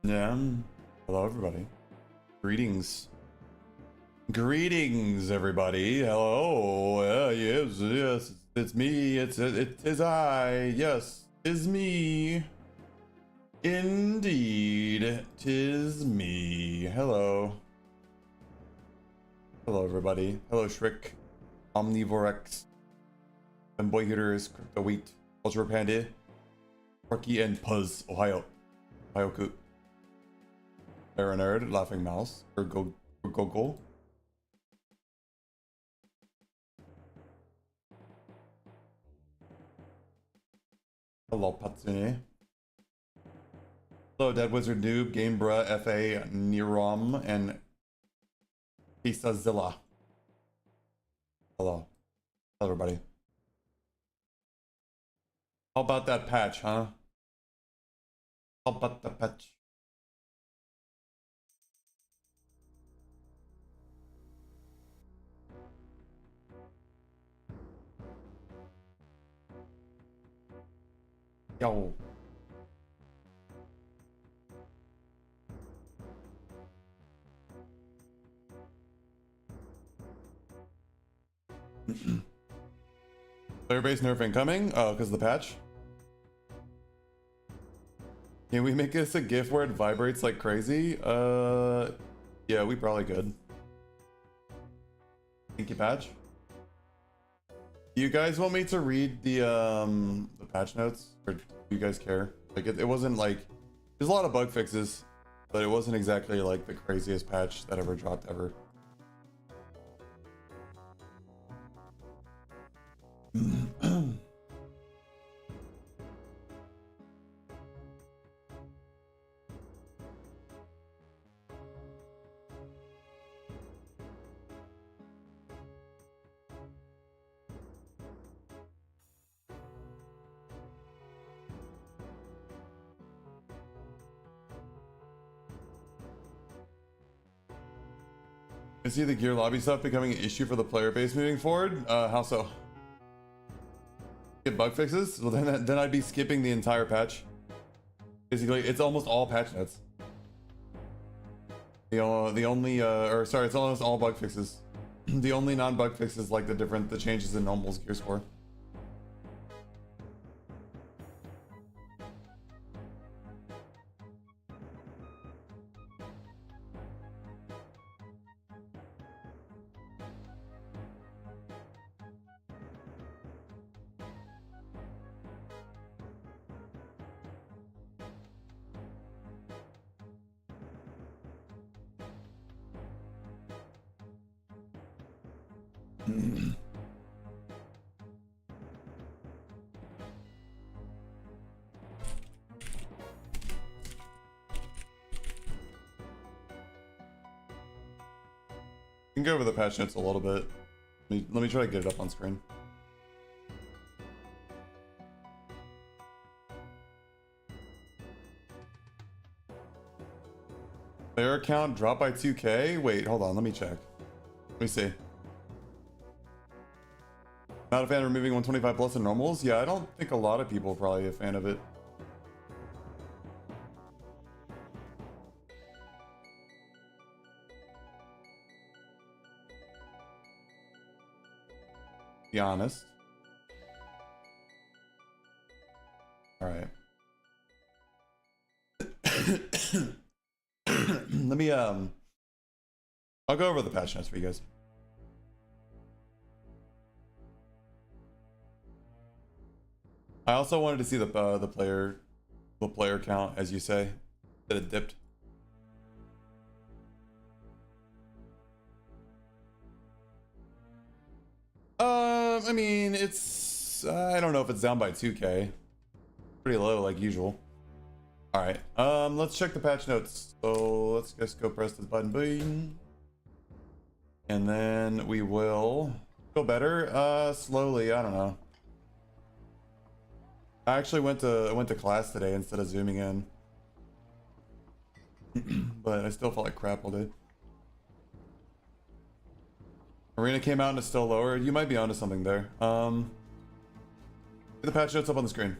Yeah. Hello, everybody. Greetings. Greetings, everybody. Hello. Yes. It's me. It is I. Yes, tis me. Indeed, tis me. Hello. Hello, everybody. Hello, Shriek. Omnivorex. Boy Hooters. Crypto Wheat. Ultra Panda. Porky and Puzz. Ohio. Ohio-ku. Nerd, Laughing Mouse, or Gogol. Hello, Patsune. Hello, Dead Wizard Noob, Gamebra, FA, Nirom, and Pisazilla. Hello. Hello, everybody. How about that patch, huh? How about the patch? Yo. Player base nerf incoming? Oh, because of the patch? Can we make this a GIF where it vibrates like crazy? Yeah, we probably could. Thank you, patch. Do you guys want me to read the patch notes? Or do you guys care? Like, it wasn't like... There's a lot of bug fixes, but it wasn't exactly like the craziest patch that ever dropped ever. I see the gear lobby stuff becoming an issue for the player base moving forward. How so? Get bug fixes? Well, then I'd be skipping the entire patch. Basically, it's almost all patch notes. The only or sorry, it's almost all bug fixes. The only non-bug fixes like the changes in normal's gear score. Can go over the patch notes a little bit. Let me try to get it up on screen. Player count dropped by 2K? Wait, hold on, let me check. Let me see. Not a fan of removing 125 plus in normals? Yeah, I don't think a lot of people are probably a fan of it. Be honest. Alright. Let me, I'll go over the patch notes for you guys. I also wanted to see the player count, as you say, that it dipped. I mean, it's I don't know if it's down by 2K. Pretty low, like usual. All right, let's check the patch notes. So let's just go press this button, boing, and then we will feel better. Slowly. I don't know. I actually went to class today instead of zooming in, but I still felt like crap all day. Arena came out and it's still lower. You might be onto something there. Get the patch notes up on the screen.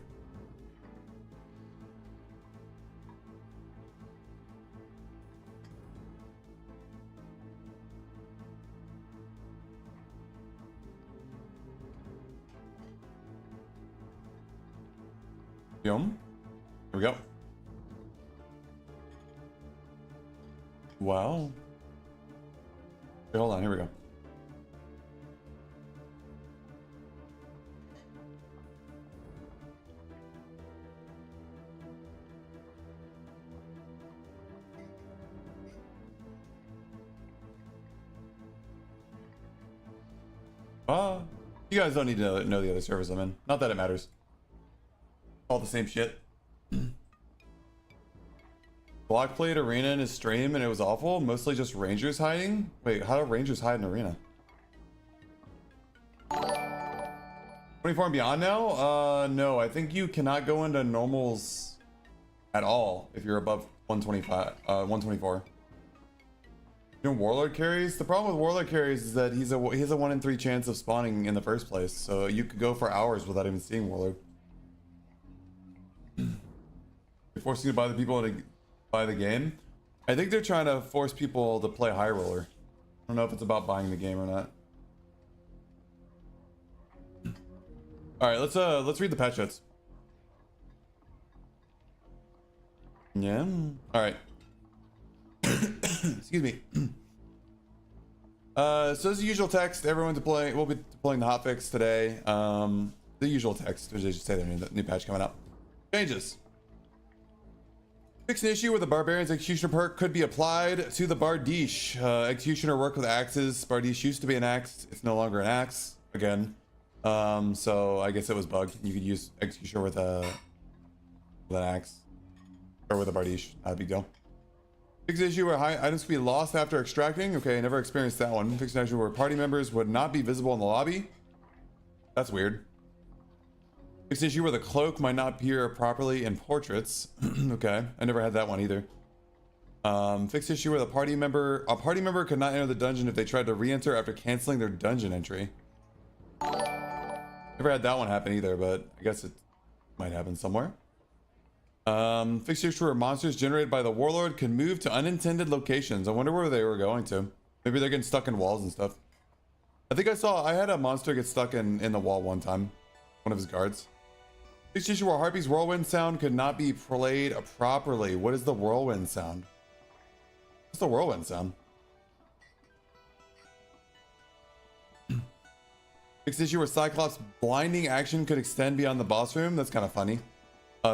Here we go. Wow. Okay, hold on, here we go. You guys don't need to know the other servers I'm in. Not that it matters. All the same shit. Block played arena in his stream and it was awful. Mostly just rangers hiding. Wait, how do rangers hide in arena? 24 and beyond now? No, I think you cannot go into normals at all if you're above 124. Doing warlord carries. The problem with warlord carries is that he has a 1 in 3 chance of spawning in the first place, so you could go for hours without even seeing warlord. They're forcing you to buy the people to buy the game. I think they're trying to force people to play high roller. I don't know if it's about buying the game or not. All right, let's read the patch notes. Yeah. All right. Excuse me. So as the usual text, everyone deploying. We'll be deploying the hotfix today. The usual text, which they just say their new patch coming out. Changes. Fix an issue where the Barbarian's Executioner perk could be applied to the Bardiche. Executioner work with axes. Bardiche used to be an axe. It's no longer an axe again. So I guess it was bugged. You could use Executioner with an axe or with a Bardiche. Not a big deal. Fix an issue where high items could be lost after extracting. Okay, I never experienced that one. Fix an issue where party members would not be visible in the lobby. That's weird. Fix an issue where the cloak might not appear properly in portraits. Okay, I never had that one either. Fix issue where a party member could not enter the dungeon if they tried to re-enter after canceling their dungeon entry. Never had that one happen either, but I guess it might happen somewhere. Fix issue where monsters generated by the warlord can move to unintended locations. I wonder where they were going to. Maybe they're getting stuck in walls and stuff. I had a monster get stuck in the wall one time. One of his guards. Fix issue where Harpy's whirlwind sound could not be played properly. What is the whirlwind sound? What's the whirlwind sound? Fix issue where Cyclops' blinding action could extend beyond the boss room. That's kind of funny.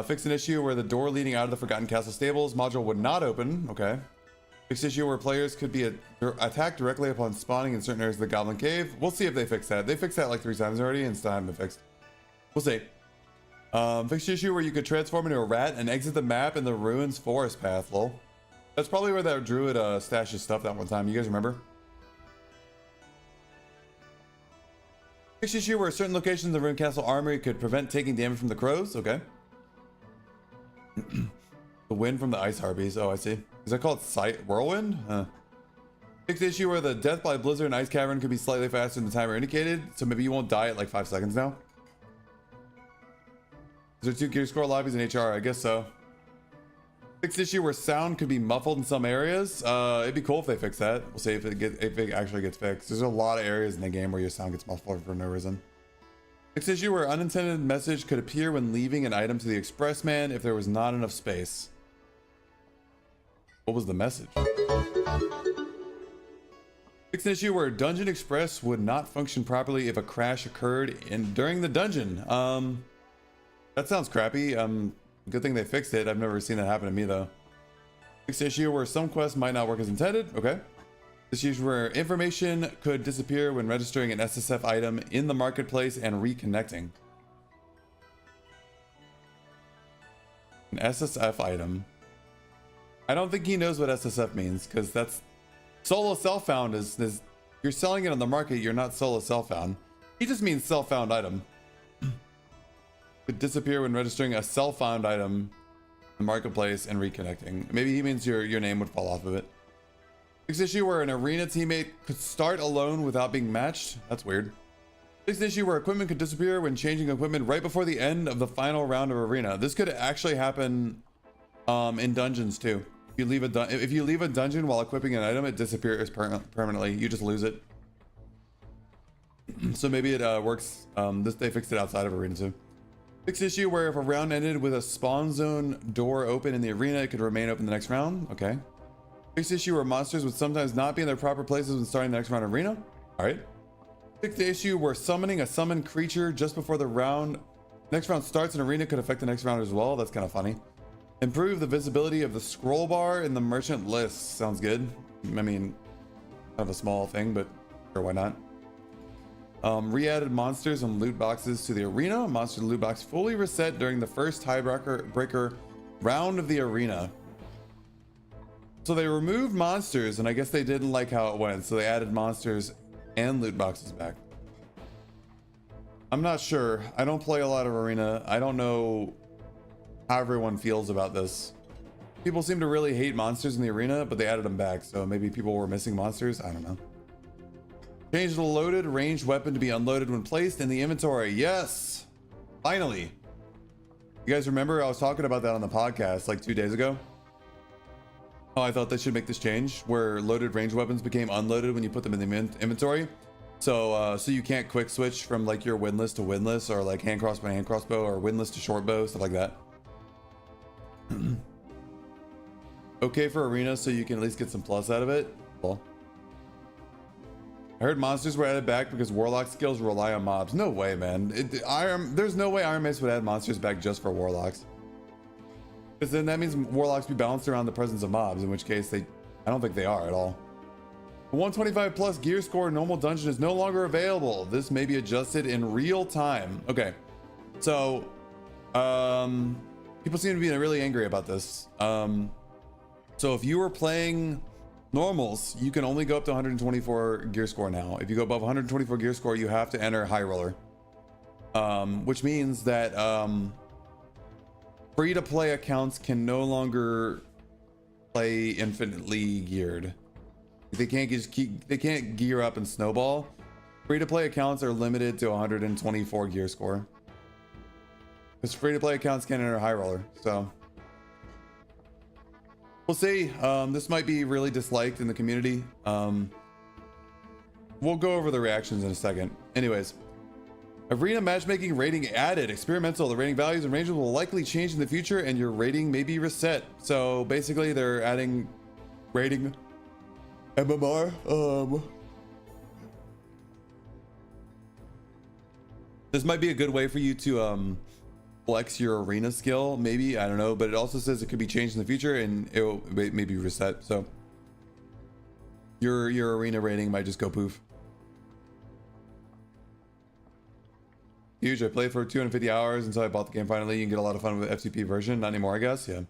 Fix an issue where the door leading out of the Forgotten Castle stables module would not open. Okay. Fix issue where players could be attacked directly upon spawning in certain areas of the Goblin Cave. We'll see if they fix that. They fixed that like 3 times already and still haven't been fixed. We'll see. Fix issue where you could transform into a rat and exit the map in the ruins forest path. Lol. That's probably where that druid stashed his stuff that one time. You guys remember? Fix issue where certain locations in the ruined castle armory could prevent taking damage from the crows. Okay. The wind from the ice harpies. Oh, I see. Is that called whirlwind? Fix issue where the death by blizzard and ice cavern could be slightly faster than the timer indicated, so maybe you won't die at like 5 seconds now. Is there 2 gear score lobbies in HR? I guess so. Fix issue where sound could be muffled in some areas. It'd be cool if they fix that. We'll see if it actually gets fixed. There's a lot of areas in the game where your sound gets muffled for no reason. Fix issue where unintended message could appear when leaving an item to the expressman if there was not enough space. What was the message? Fix an issue where Dungeon Express would not function properly if a crash occurred during the dungeon. That sounds crappy. Good thing they fixed it. I've never seen that happen to me though. Fix issue where some quests might not work as intended. Okay. This issue where information could disappear when registering an SSF item in the marketplace and reconnecting. An SSF item. I don't think he knows what SSF means because that's solo self-found is you're selling it on the market. You're not solo self-found. He just means self-found item. Could disappear when registering a self-found item in the marketplace and reconnecting. Maybe he means your name would fall off of it. Fix issue where an arena teammate could start alone without being matched. That's weird. Fix issue where equipment could disappear when changing equipment right before the end of the final round of arena. This could actually happen in dungeons too. If you leave a dungeon while equipping an item, it disappears permanently. You just lose it. So maybe it works. They fixed it outside of arena too. Fixed issue where if a round ended with a spawn zone door open in the arena, it could remain open the next round. Okay. Fixed issue where monsters would sometimes not be in their proper places when starting the next round arena. All right. Fixed issue where summoning a summoned creature just before the next round starts in arena could affect the next round as well. That's kind of funny. Improve the visibility of the scroll bar in the merchant list. Sounds good. I mean, kind of a small thing, but sure, why not? Re-added monsters and loot boxes to the arena. Monster loot box fully reset during the first tiebreaker round of the arena. So they removed monsters, and I guess they didn't like how it went, so they added monsters and loot boxes back. I'm not sure. I don't play a lot of arena. I don't know how everyone feels about this. People seem to really hate monsters in the arena, but they added them back, so maybe people were missing monsters. I don't know. Change the loaded ranged weapon to be unloaded when placed in the inventory. Yes! Finally! You guys remember I was talking about that on the podcast like 2 days ago? Oh, I thought they should make this change where loaded ranged weapons became unloaded when you put them in the inventory. So you can't quick switch from like your windlass to windlass, or like hand crossbow, or windlass to short bow, stuff like that. Okay for arena, so you can at least get some plus out of it. Well, I heard monsters were added back because warlock skills rely on mobs. No way, man. There's no way Iron Mace would add monsters back just for warlocks. Because then that means warlocks be balanced around the presence of mobs, in which case I don't think they are at all. The 125 plus gear score normal dungeon is no longer available. This may be adjusted in real time. Okay, so people seem to be really angry about this. So if you were playing normals, you can only go up to 124 gear score now. If you go above 124 gear score, you have to enter high roller, which means that free to play accounts can no longer play infinitely geared. They can't gear up and snowball. Free to play accounts are limited to 124 gear score, because free to play accounts can't enter high roller. So we'll see. This might be really disliked in the community. We'll go over the reactions in a second. Anyways, arena matchmaking rating added. Experimental. The rating values and ranges will likely change in the future, and your rating may be reset. So basically, they're adding rating MMR. This might be a good way for you to flex your arena skill, maybe, I don't know, but it also says it could be changed in the future and it will maybe reset. So your arena rating might just go poof. Huge. I played for 250 hours until I bought the game finally. You can get a lot of fun with the FTP version. Not anymore, I guess. Yeah.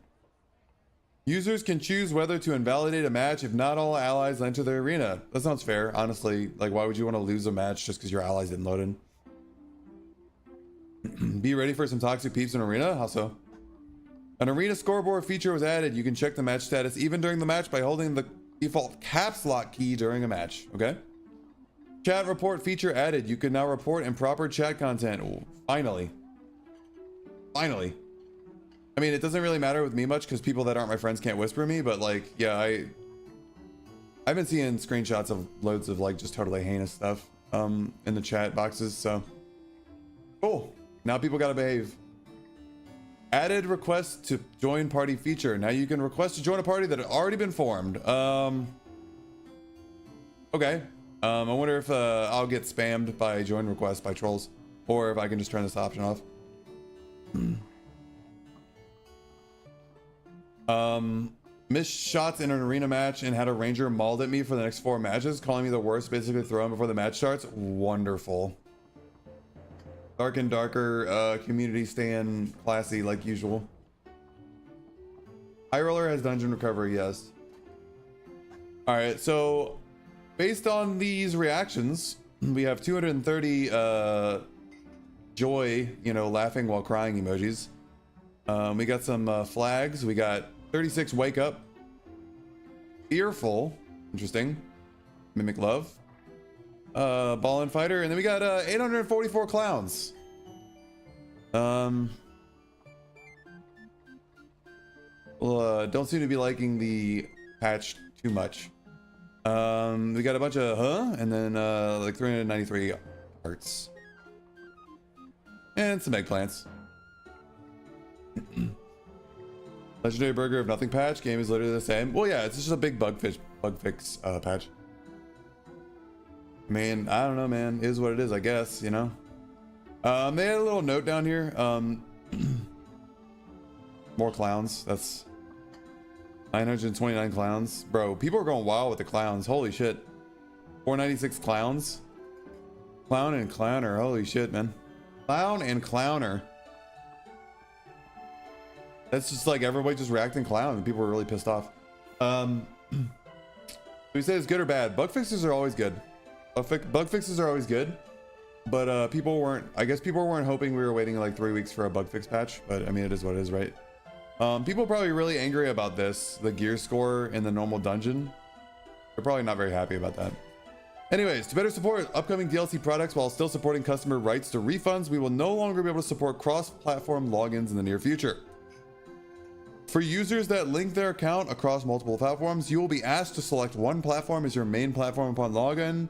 Users can choose whether to invalidate a match if not all allies enter the arena. That sounds fair, honestly. Like, why would you want to lose a match just because your allies didn't load in? Be ready for some toxic peeps in arena? How so? An arena scoreboard feature was added. You can check the match status even during the match by holding the default caps lock key during a match. Okay. Chat report feature added. You can now report improper chat content. Ooh, finally. Finally. I mean, it doesn't really matter with me much because people that aren't my friends can't whisper me, but like, yeah, I've been seeing screenshots of loads of like just totally heinous stuff in the chat boxes. So cool. Now people gotta behave. Added request to join party feature. Now you can request to join a party that had already been formed. Okay. I wonder if I'll get spammed by join requests by trolls, or if I can just turn this option off. Missed shots in an arena match and had a ranger mauled at me for the next 4 matches, calling me the worst, basically throwing before the match starts. Wonderful. Dark and darker, community staying classy like usual. High roller has dungeon recovery, yes. All right, so based on these reactions, we have 230 joy, you know, laughing while crying emojis. We got some flags. We got 36 wake up, fearful, interesting, mimic love, ball and fighter, and then we got 844 clowns. Well, don't seem to be liking the patch too much. We got a bunch of and then like 393 hearts and some eggplants. Legendary Burger of Nothing patch. Game is literally the same. Well, yeah, it's just a big bug fix patch. Man, I don't know, man. It is what it is, I guess, you know? They had a little note down here. More clowns. That's 929 clowns. Bro, people are going wild with the clowns. Holy shit. 496 clowns. Clown and clowner. Holy shit, man. Clown and clowner. That's just like everybody just reacting clown and people were really pissed off. We say it's good or bad. Bug fixes are always good. Bug fixes are always good. But people weren't, I guess people weren't hoping we were waiting like 3 weeks for a bug fix patch. But I mean, it is what it is, right? People are probably really angry about this. The gear score in the normal dungeon. They're probably not very happy about that. Anyways, to better support upcoming DLC products while still supporting customer rights to refunds, we will no longer be able to support cross-platform logins in the near future. For users that link their account across multiple platforms, you will be asked to select one platform as your main platform upon login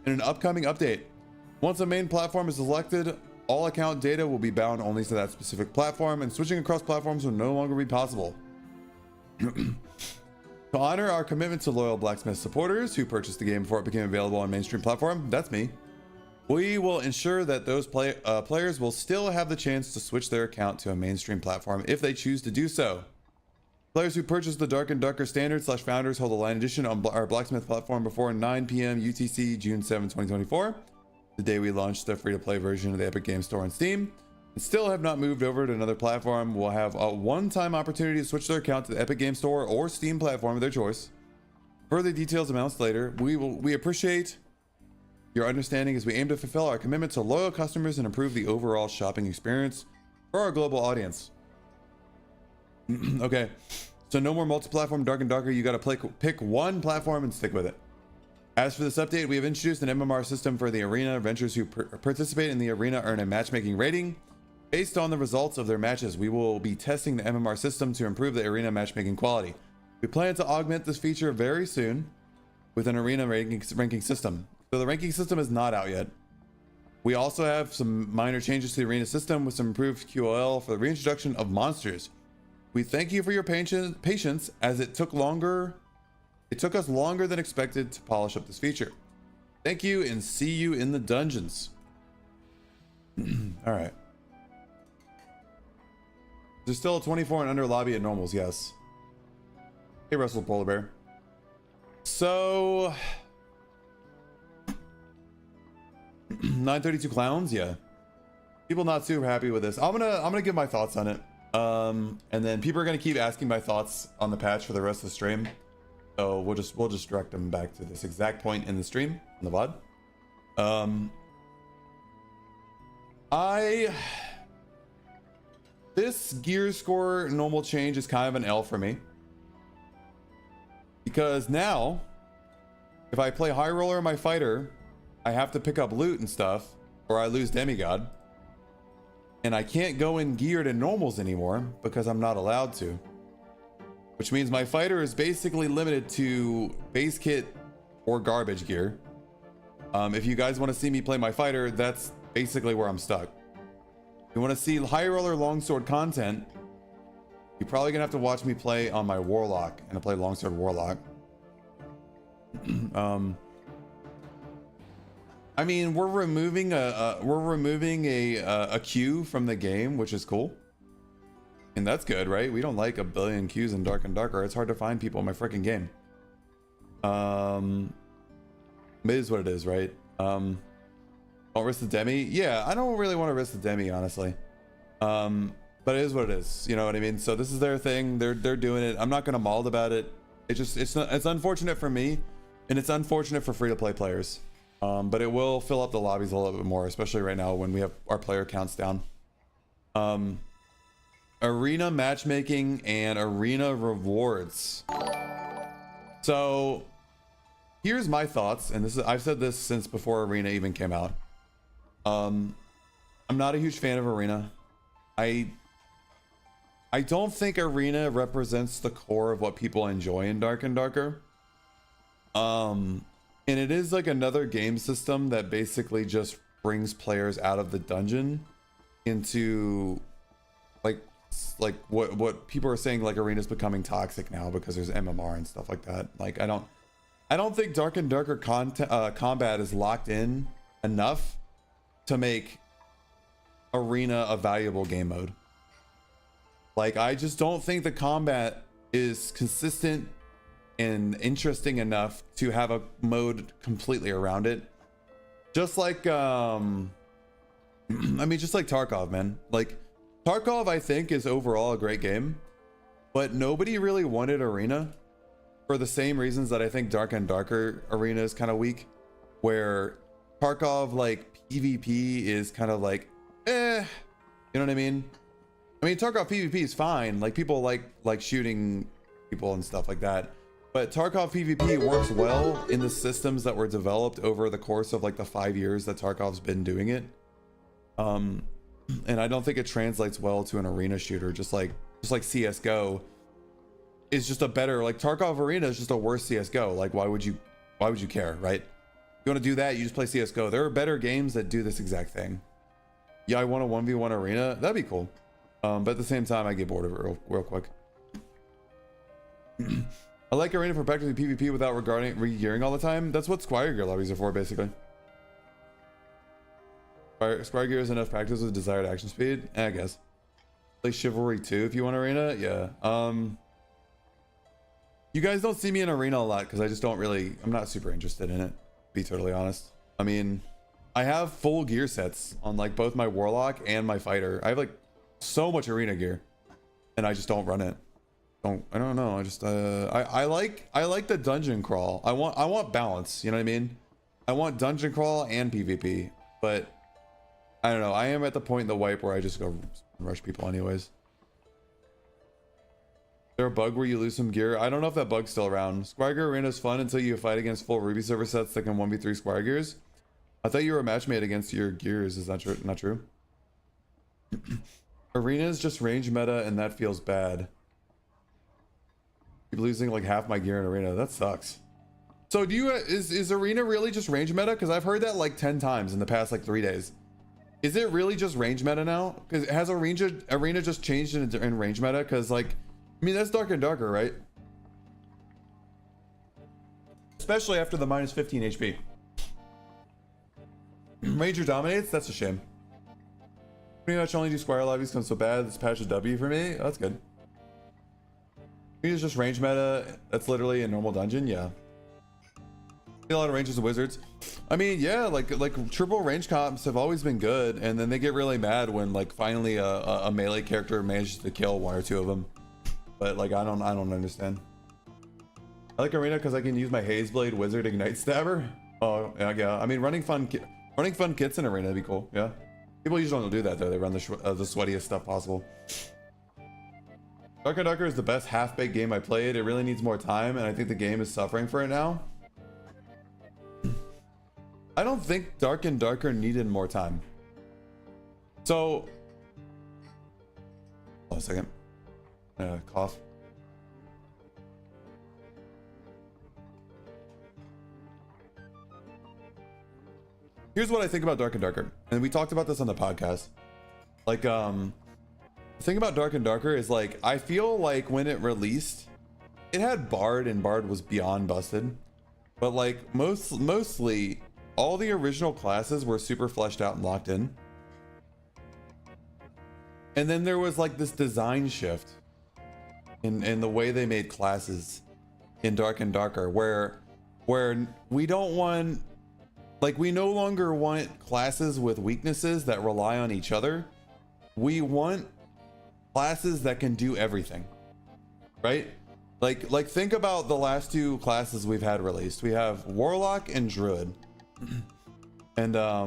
in an upcoming update. Once a main platform is selected, all account data will be bound only to that specific platform, and switching across platforms will no longer be possible. To honor our commitment to loyal Blacksmith supporters who purchased the game before it became available on mainstream platform, that's me, we will ensure that those players will still have the chance to switch their account to a mainstream platform if they choose to do so. Players who purchased the Dark and Darker Standard/Founders hold a line edition on our Blacksmith platform before 9 p.m. UTC June 7, 2024, the day we launched the free-to-play version of the Epic Games Store on Steam, and still have not moved over to another platform, will have a one-time opportunity to switch their account to the Epic Games Store or Steam platform of their choice. Further details announced later. We appreciate your understanding as we aim to fulfill our commitment to loyal customers and improve the overall shopping experience for our global audience. Okay, so no more multi-platform Dark and Darker. You got to pick one platform and stick with it. As for this update, we have introduced an MMR system for the arena. Adventurers who participate in the arena earn a matchmaking rating. Based on the results of their matches, we will be testing the MMR system to improve the arena matchmaking quality. We plan to augment this feature very soon with an arena ranking system. So the ranking system is not out yet. We also have some minor changes to the arena system with some improved QoL for the reintroduction of monsters. We thank you for your patience as it took us longer than expected to polish up this feature. Thank you and see you in the dungeons. All right. There's still a 24 and under lobby at normals, yes. Hey, Russell Polar Bear. So 932 clowns, yeah. People not super happy with this. I'm gonna give my thoughts on it. And then people are gonna keep asking my thoughts on the patch for the rest of the stream. So we'll just direct them back to this exact point in the stream, in the VOD. This gear score normal change is kind of an L for me. Because now, if I play High Roller in my fighter, I have to pick up loot and stuff, or I lose Demigod. And I can't go in geared in normals anymore because I'm not allowed to. Which means my fighter is basically limited to base kit or garbage gear. If you guys want to see me play my fighter, that's basically where I'm stuck. If you want to see High Roller Longsword content, you're probably gonna have to watch me play on my Warlock and I play Longsword Warlock. I mean, we're removing a queue from the game, which is cool. And that's good, right? We don't like a billion queues in Dark and Darker. It's hard to find people in my freaking game. It is what it is, right? Don't risk the demi. Yeah, I don't really want to risk the demi, honestly. But it is what it is. You know what I mean? So this is their thing. They're doing it. I'm not gonna maul about it. It's unfortunate for me, and it's unfortunate for free-to-play players. But it will fill up the lobbies a little bit more, especially right now when we have our player counts down. Arena matchmaking and arena rewards. So here's my thoughts, and I've said this since before arena even came out. I'm not a huge fan of arena. I don't think arena represents the core of what people enjoy in Dark and Darker. And it is like another game system that basically just brings players out of the dungeon into like like what people are saying, like arena's becoming toxic now because there's MMR and stuff like that. Like I don't think Dark and Darker combat is locked in enough to make arena a valuable game mode. Like I just don't think the combat is consistent and interesting enough to have a mode completely around it. Just like I mean, just like Tarkov, man. Like Tarkov, I think, is overall a great game, but nobody really wanted arena for the same reasons that I think Dark and Darker arena is kind of weak, where Tarkov like PvP is kind of like you know what I mean? I mean, Tarkov PvP is fine, like people like shooting people and stuff like that, but Tarkov PvP works well in the systems that were developed over the course of like the 5 years that Tarkov's been doing it. And I don't think it translates well to an arena shooter, just like CSGO is just a better, like Tarkov arena is just a worse CSGO. Like why would you care, right? You want to do that, you just play CSGO. There are better games that do this exact thing. Yeah, I want a 1v1 arena, that'd be cool. But at the same time I get bored of it real quick. I like arena for practicing PvP without re-gearing all the time. That's what Squire gear lobbies are for, basically. Squire gear is enough practice with desired action speed, I guess. Play Chivalry 2 if you want arena. Yeah. You guys don't see me in arena a lot because I just don't really, I'm not super interested in it, to be totally honest. I mean, I have full gear sets on like both my Warlock and my Fighter. I have like so much arena gear and I just don't run it. I don't know. I just I like the dungeon crawl. I want balance, you know what I mean? I want dungeon crawl and PvP, but I don't know. I am at the point in the wipe where I just go rush people anyways. Is there a bug where you lose some gear? I don't know if that bug's still around. Squire Gear Arena is fun until you fight against full Ruby server sets that can 1v3 Squire Gears. I thought you were a matchmate against your gears. Is that true? Not true? Arena is just range meta and that feels bad. Keep losing like half my gear in arena. That sucks. So do you is arena really just range meta? Because I've heard that like 10 times in the past like 3 days. Is it really just range meta now? Because has arena just changed in range meta? Because like, I mean, that's Dark and Darker, right? Especially after the minus 15 HP. Ranger dominates. That's a shame. Pretty much only do Squire lobbies because so bad. This patch is W for me. Oh, that's good. It's just range meta. That's literally a normal dungeon. Yeah. A lot of rangers and wizards. I mean, yeah, like triple range comps have always been good, and then they get really mad when like finally a melee character manages to kill 1 or 2 of them. But like I don't understand. I like arena because I can use my Hazeblade Wizard Ignite Stabber. Oh yeah. I mean, running fun kits in arena would be cool. Yeah. People usually don't do that though. They run the sweatiest stuff possible. Dark and Darker is the best half-baked game I played. It really needs more time, and I think the game is suffering for it now. I don't think Dark and Darker needed more time. So, hold on a second. Cough. Here's what I think about Dark and Darker, and we talked about this on the podcast. Like, the thing about Dark and Darker is like, I feel like when it released, it had Bard, and Bard was beyond busted. But like mostly all the original classes were super fleshed out and locked in. And then there was like this design shift in the way they made classes in Dark and Darker, where we don't want, like, we no longer want classes with weaknesses that rely on each other. We want classes that can do everything, right? Like think about the last 2 classes we've had released. We have Warlock and Druid. And I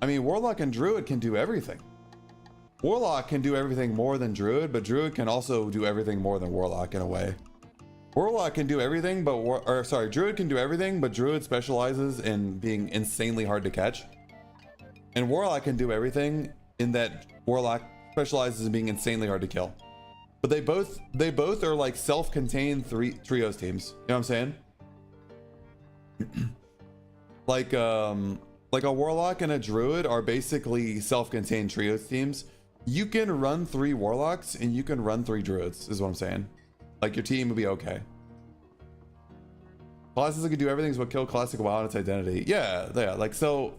mean, Warlock and Druid can do everything. Warlock can do everything more than Druid, but Druid can also do everything more than Warlock in a way. Warlock can do everything, but Druid can do everything, but Druid specializes in being insanely hard to catch. And Warlock can do everything in that Warlock specializes in being insanely hard to kill. But they both are like self-contained trios teams. You know what I'm saying? Like a Warlock and a Druid are basically self-contained trios teams. you can run 3 warlocks and you can run 3 druids, is what I'm saying. Like, your team would be okay. Classes that could do everything is what killed classic WoW and its identity. Yeah, like, so,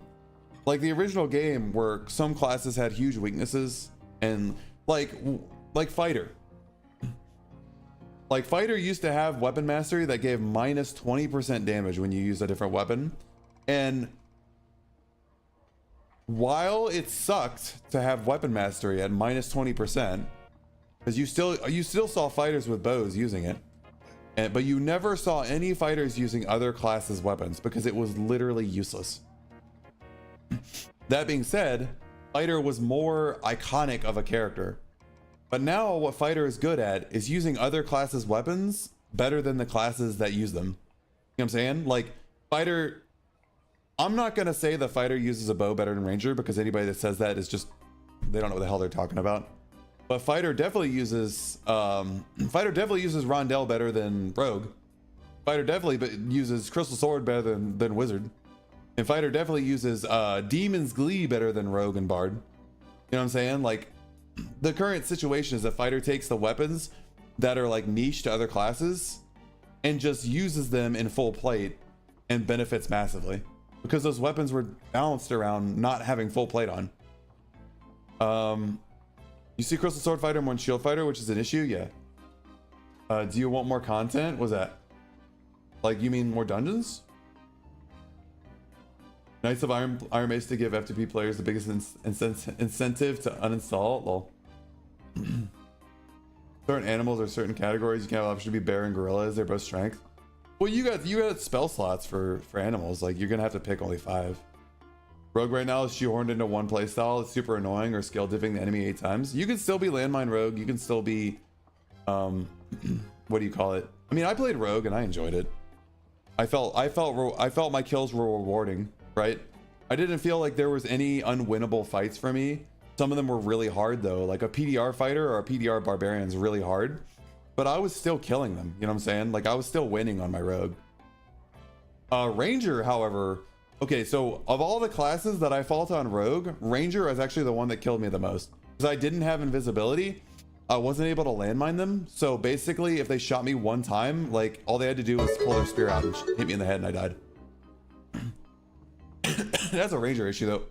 like the original game where some classes had huge weaknesses, and like fighter. Like fighter used to have weapon mastery that gave minus 20% damage when you use a different weapon. And while it sucked to have weapon mastery at minus 20%, because you still saw fighters with bows using it, but you never saw any fighters using other classes' weapons because it was literally useless. That being said, fighter was more iconic of a character. But now what fighter is good at is using other classes' weapons better than the classes that use them. You know what I'm saying? Like fighter, I'm not going to say the fighter uses a bow better than ranger, because anybody that says that is just, they don't know what the hell they're talking about. But fighter definitely uses Rondell better than rogue. Fighter definitely uses crystal sword better than wizard. And fighter definitely uses demon's glee better than rogue and bard. You know what I'm saying? Like the current situation is that fighter takes the weapons that are like niche to other classes and just uses them in full plate and benefits massively, because those weapons were balanced around not having full plate on. You see crystal sword fighter more than shield fighter, which is an issue. Yeah. Do you want more content? What's that? Like, you mean more dungeons? Knights of Iron Mace to give FTP players the biggest incentive to uninstall. Lol. Certain animals or certain categories you can have option to be bear and gorilla as their both strength. Well, you got spell slots for animals. Like, you're gonna have to pick only 5. Rogue right now is shoehorned into one playstyle. It's super annoying, or skill diffing the enemy 8 times. You can still be landmine rogue. You can still be, what do you call it? I mean, I played rogue and I enjoyed it. I felt my kills were rewarding, right? I didn't feel like there was any unwinnable fights for me. Some of them were really hard though. Like a PDR fighter or a PDR barbarian is really hard, but I was still killing them. You know what I'm saying? Like I was still winning on my rogue. Ranger, however, okay, so of all the classes that I fault on rogue, ranger is actually the one that killed me the most, because I didn't have invisibility. I wasn't able to landmine them. So basically if they shot me one time, like all they had to do was pull their spear out and hit me in the head and I died. That's a ranger issue though.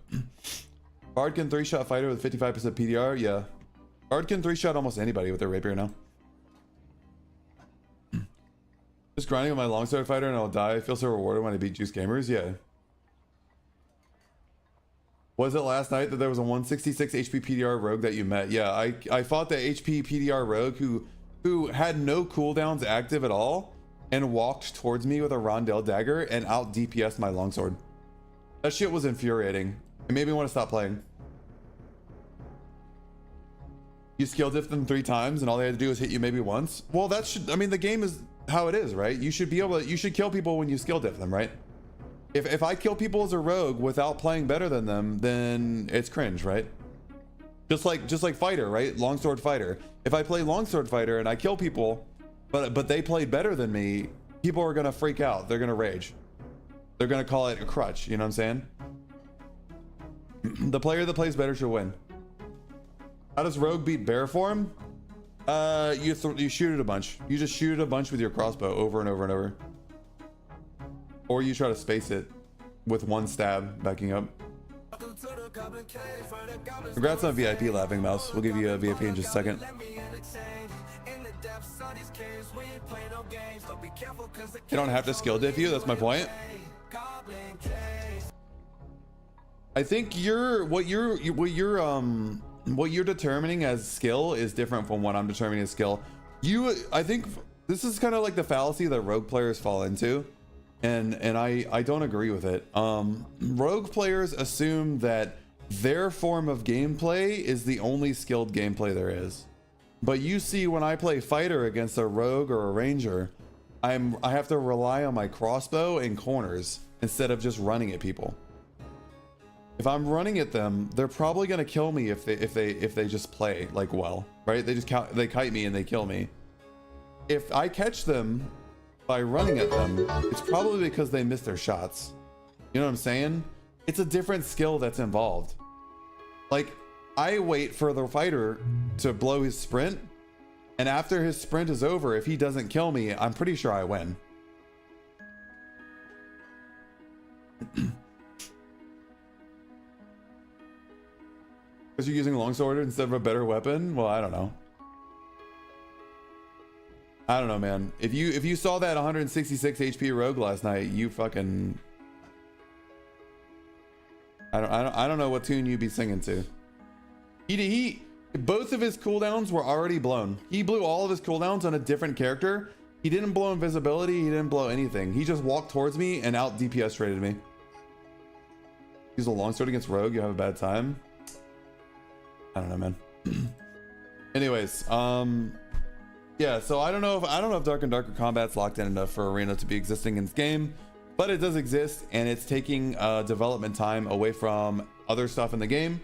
Bard can 3-shot fighter with 55% PDR. Yeah, Bard can 3-shot almost anybody with their rapier now. Just grinding with my longsword fighter and I'll die. I feel so rewarded when I beat Juice Gamers. Yeah. Was it last night that there was a 166 HP PDR rogue that you met? Yeah, I fought the HP PDR rogue who had no cooldowns active at all and walked towards me with a Rondell dagger and out DPS my longsword. That shit was infuriating. It made me want to stop playing. You skill diff them 3 times and all they had to do was hit you maybe once. Well, that should, I mean, the game is how it is, right? You should be able to, you should kill people when you skill diff them, right? If I kill people as a rogue without playing better than them, then it's cringe, right? Just like fighter, right? Longsword fighter. If I play longsword fighter and I kill people, but they played better than me, people are gonna freak out. They're gonna rage. They're gonna call it a crutch. You know what I'm saying? The player that plays better should win. How does rogue beat bear form? You shoot it a bunch. You just shoot it a bunch with your crossbow over and over and over. Or you try to space it with one stab backing up. Congrats on VIP, Laughing Mouse. We'll give you a VIP in just a second. You don't have to skill diff you, that's my point. I think what you're determining as skill is different from what I'm determining as skill. I think this is kind of like the fallacy that rogue players fall into. And I don't agree with it. Rogue players assume that their form of gameplay is the only skilled gameplay there is. But you see, when I play fighter against a rogue or a ranger, I have to rely on my crossbow and corners instead of just running at people. If I'm running at them, they're probably gonna kill me if they just play like well, right? They kite me and they kill me. If I catch them by running at them, it's probably because they missed their shots. You know what I'm saying? It's a different skill that's involved. Like, I wait for the fighter to blow his sprint, and after his sprint is over, if he doesn't kill me, I'm pretty sure I win. Because you're using longsword instead of a better weapon? Well, I don't know. I don't know, man. If you saw that 166 HP rogue last night, you fucking... I don't know what tune you'd be singing to. Both of his cooldowns were already blown. He blew all of his cooldowns on a different character. He didn't blow invisibility. He didn't blow anything. He just walked towards me and out DPS rated me. Use a longsword against rogue. You have a bad time. I don't know, man. Anyways, yeah. So I don't know if Dark and Darker Combat's locked in enough for Arena to be existing in this game, but it does exist, and it's taking development time away from other stuff in the game.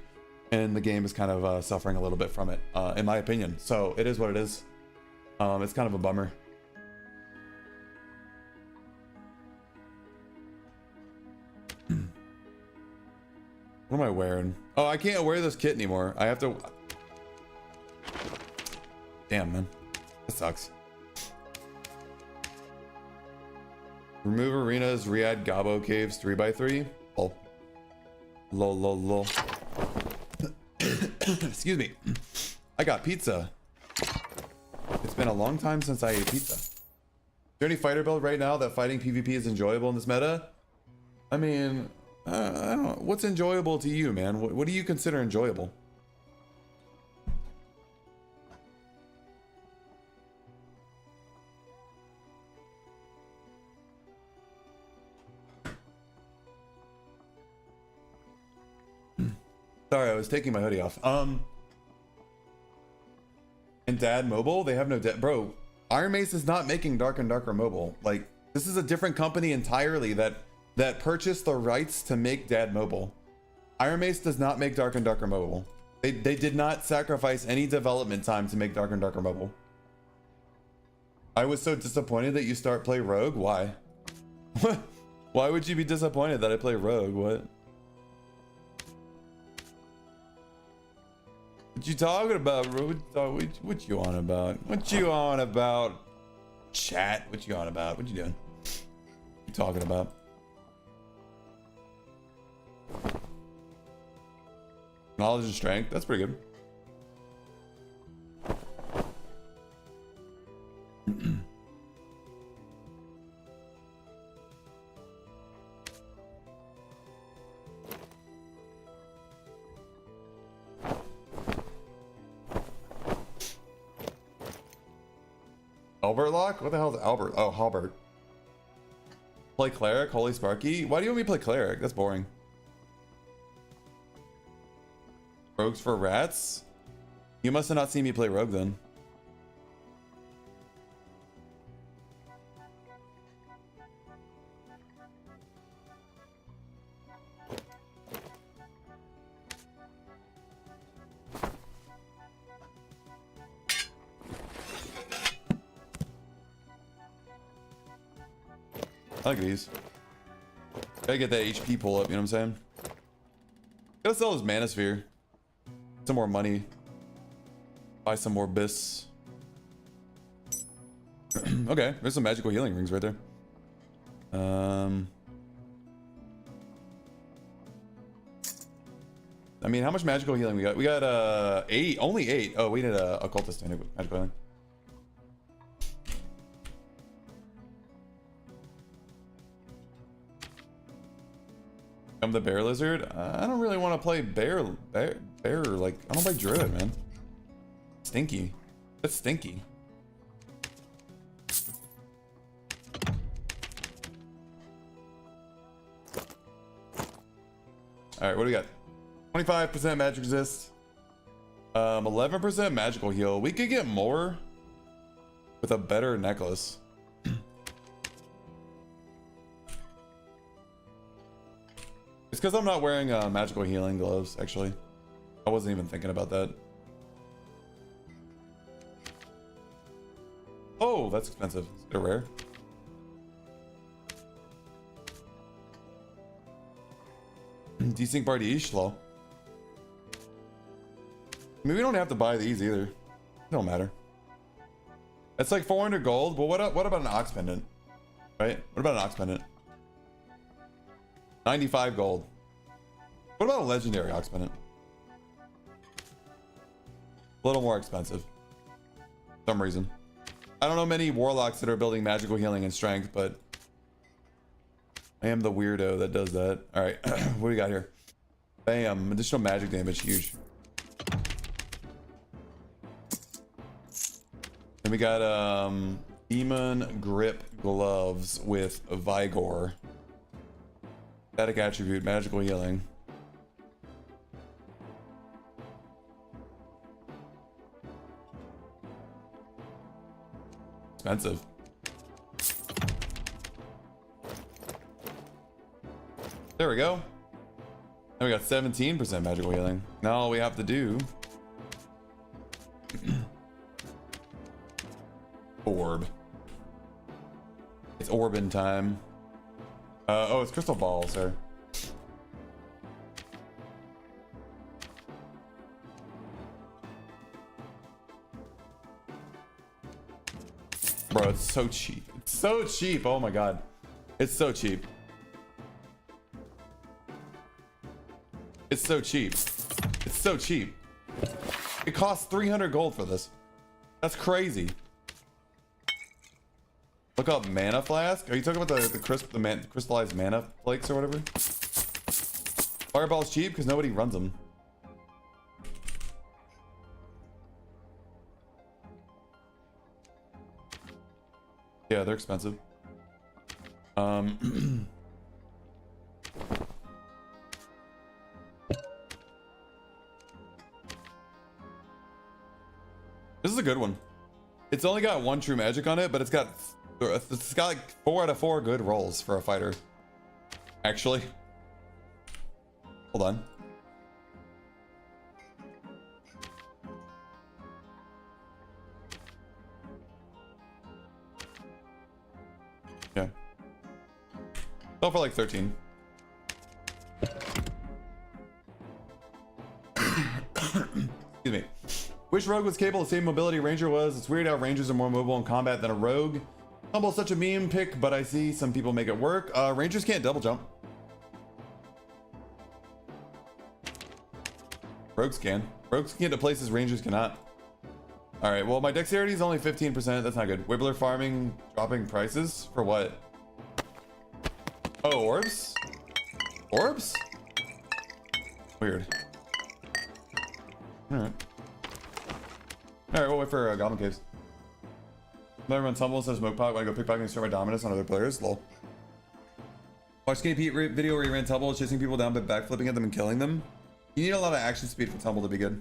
And the game is kind of suffering a little bit from it, in my opinion. So it is what it is. It's kind of a bummer. What am I wearing? Oh, I can't wear this kit anymore. I have to... Damn, man. That sucks. Remove arenas, re-add Gabo caves 3x3. Oh. Lol, lol, lol. Excuse me. I got pizza. It's been a long time since I ate pizza. Is there any fighter build right now that fighting PvP is enjoyable in this meta? I mean, I don't know. What's enjoyable to you, man? What do you consider enjoyable? Sorry, I was taking my hoodie off. And Dad Mobile, they have no debt. Bro, Iron Mace is not making Dark and Darker Mobile. Like, this is a different company entirely that purchased the rights to make Dad Mobile. Iron Mace does not make Dark and Darker Mobile. They did not sacrifice any development time to make Dark and Darker Mobile. I was so disappointed that you play Rogue. Why? Why would you be disappointed that I play Rogue? What? What you talking about, bro? What you on about? What you on about? Chat, what you on about? What you doing? What you talking about? Knowledge and strength, that's pretty good. Albert lock? What the hell is Albert? Oh, Halbert. Play cleric? Holy Sparky? Why do you want me to play cleric? That's boring. Rogues for rats? You must have not seen me play rogue then. I like these. Gotta get that HP pull up, you know what I'm saying? Gotta sell his mana sphere. Some more money. Buy some more bis. Okay, there's some magical healing rings right there. I mean, how much magical healing we got? We got 8, only 8. Oh, we need a occultist to magical healing. I'm the bear lizard. I don't really want to play bear. Like, I don't play druid, man. Stinky. That's stinky. All right, what do we got? 25% magic resist. 11% magical heal. We could get more with a better necklace. It's because I'm not wearing magical healing gloves, actually. I wasn't even thinking about that. Oh, that's expensive. Is it rare? Desync Bardiche, lol. I mean, we don't have to buy these either. It don't matter. It's like 400 gold. But what about an ox pendant? Right? What about an ox pendant? 95 gold. What about a legendary ox pendant? A little more expensive. For some reason. I don't know many warlocks that are building magical healing and strength, but I am the weirdo that does that. All right, what do we got here? Bam, additional magic damage, huge. And we got demon grip gloves with Vigor. Static attribute, magical healing. Expensive. There we go. Now we got 17% magical healing. Now all we have to do orb. It's orbin time. Oh, it's crystal ball, sir. Bro, it's so cheap. It's so cheap. Oh my god. It's so cheap. It's so cheap. It's so cheap. It costs 300 gold for this. That's crazy. Look up mana flask. Are you talking about the crystallized mana flakes or whatever? Fireball's cheap because nobody runs them. Yeah, they're expensive. This is a good one. It's only got 1 true magic on it, but it's got like 4 out of 4 good rolls for a fighter. Actually. Hold on. Yeah. Fell for like 13. Excuse me. Which rogue was capable of the same mobility Ranger was? It's weird how Rangers are more mobile in combat than a rogue. Humble's such a meme pick, but I see some people make it work. Rangers can't double jump. Rogues can. Rogues can get to places Rangers cannot. Alright, well my dexterity is only 15%. That's not good. Wibbler farming, dropping prices? For what? Oh, orbs? Orbs? Weird. Alright. Alright, we'll wait for Goblin Caves. Never run Tumble, says Smoke Pot when I go pickpocketing and start my dominance on other players. Lol. Watch KP video where he ran Tumble, chasing people down but backflipping at them and killing them. You need a lot of action speed for Tumble to be good.